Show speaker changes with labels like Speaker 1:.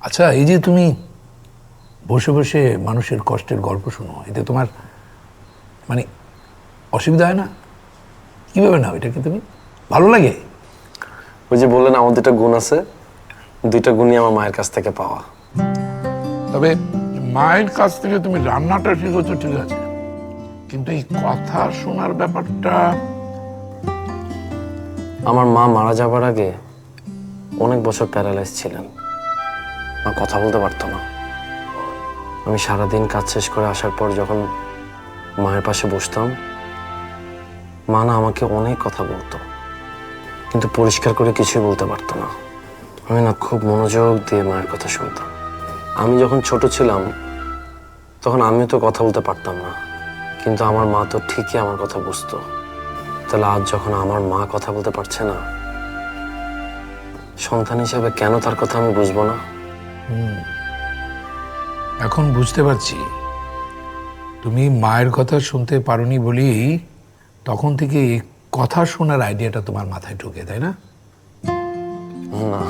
Speaker 1: আচ্ছা, এই যে তুমি বসে বসে মানুষের কষ্টের গল্প শোনো, এতে তোমার মানে অসুবিধা হয় না? কীভাবে নাও এটাকে তুমি? ভালো লাগে?
Speaker 2: ওই যে বললেন আমার দুটা গুণ আছে, দুইটা গুণই আমার মায়ের কাছ থেকে পাওয়া।
Speaker 1: তবে মায়ের কাছ থেকে তুমি রান্নাটা শিখেছো ঠিক আছে, কিন্তু এই কথা শোনার ব্যাপারটা।
Speaker 2: আমার মা মারা যাবার আগে অনেক বছর প্যারালাইজ ছিলেন, মা কথা বলতে পারতো না। আমি সারাদিন কাজ শেষ করে আসার পর যখন মায়ের পাশে বসতাম, মা না আমাকে অনেক কথা বলতো, কিন্তু পরিষ্কার করে কিছুই বলতে পারতো না। আমি না খুব মনোযোগ দিয়ে মায়ের কথা শুনতাম। আমি যখন ছোট ছিলাম তখন আমিও তো কথা বলতে পারতাম না, কিন্তু আমার মা তো ঠিকই আমার কথা বুঝতো। তাহলে আজ যখন আমার মা কথা বলতে পারছে না, সন্তান হিসেবে কেন তার কথা আমি বুঝবো না?
Speaker 1: এখন বুঝতে পারছি, তুমি মায়ের কথা শুনতে পারোনি বলেই তখন থেকে এই কথা শোনার আইডিয়াটা তোমার মাথায় ঢুকে, তাই না?
Speaker 2: না,